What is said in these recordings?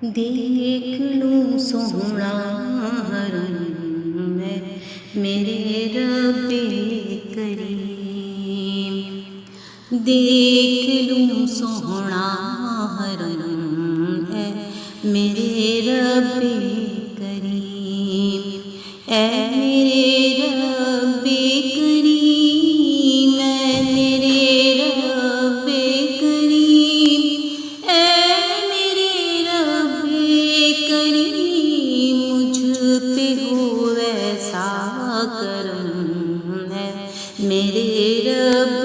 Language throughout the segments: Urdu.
دیکھ لوں سوہنا حرم میں میرے رب کریم، دیکھ لوں سوہنا حرم ہے میرے رب کریم، اے میرے رب کریم، اے میرے رب کریم، اے میرے رب کریم، مجھ پہ ہو ایسا کرم ہے میرے رب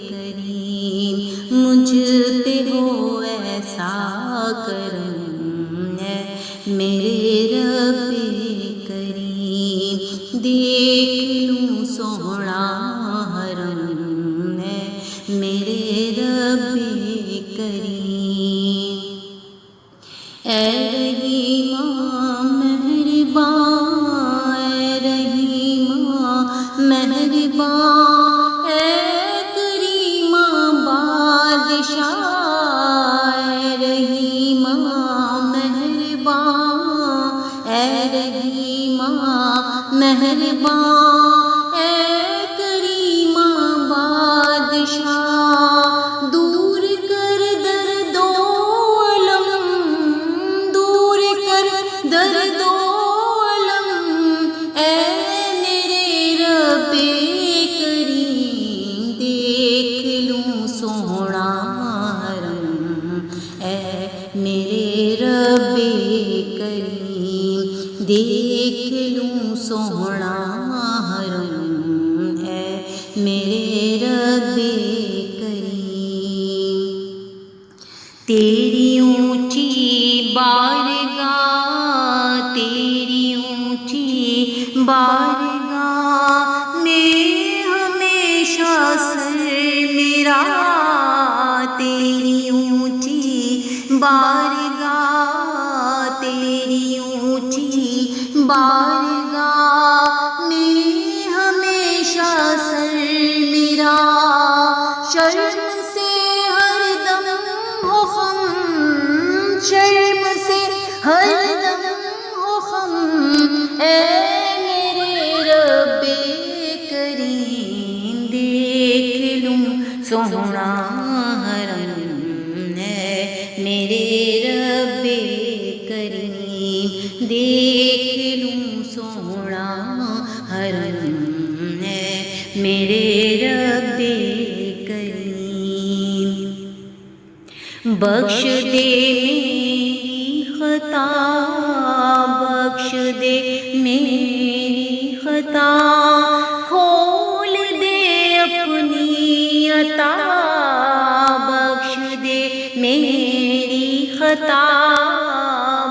کریم، مجھ پہ ہو ایسا کرم ہے میرے رب کریم، دیکھ لوں سوہنا حرم ہے میرے رب کریم، اے رحیماں مہرباں، اے رحیماں مہرباں، اے کریماں بادشاہ، اے رحیماں مہرباں، اے رحیماں مہرباں، اے کریماں بادشاہ، دور کر درد و الم، دور کر درد و الم، اے میرے رب کریم، دیکھ لوں سوہنا حرم اے میرے رب کریم، دیکھ لوں سوہنا حرم اے میرے رب کریم، تیری اونچی بارگاہ، تیری اونچی بارگاہ میں ہمیشہ سر میرا، تیری اونچی بارگاہ، تیری اونچی بارگاہ میں ہمیشہ سر میرا، شرم سے ہر دم ہو خم، شرم سے ہر دم ہو خم، اے میرے رب کریم، دیکھ لوں سوہنا حرم ہے میرے رب کریم، دیکھ لوں سوہنا حرم ہے میرے رب کریم، بخش دے میری خطا، بخش دے میری خطا، کھول دے اپنی عطا، بخش دے میری خطا،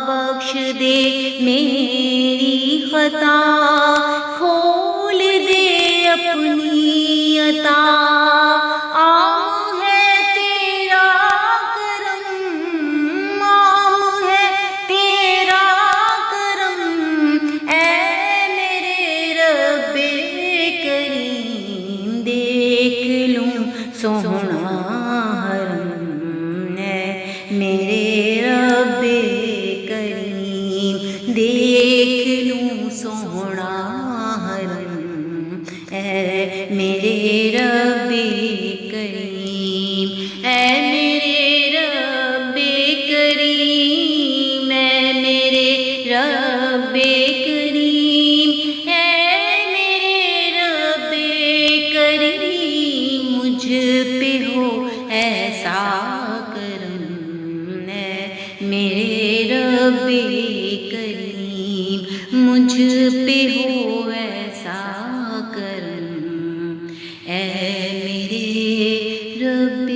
بخش دے میری خطا، کھول دے اپنی عطا، عام ہے تیرا کرم، عام ہے تیرا کرم، اے میرے رب کریم، دیکھ لوں سوہنا حرم ہے میرے رب کریم، دیکھ لوں سوہنا حرم اے میرے رب کریم، اے میرے رب کریم، اے میرے رب کریم، اے میرے رب کریم، مجھ پہ ہو ایسا کرم ہے میرے رب کریم، مجھ پہ ہو ایسا کرم اے میرے رب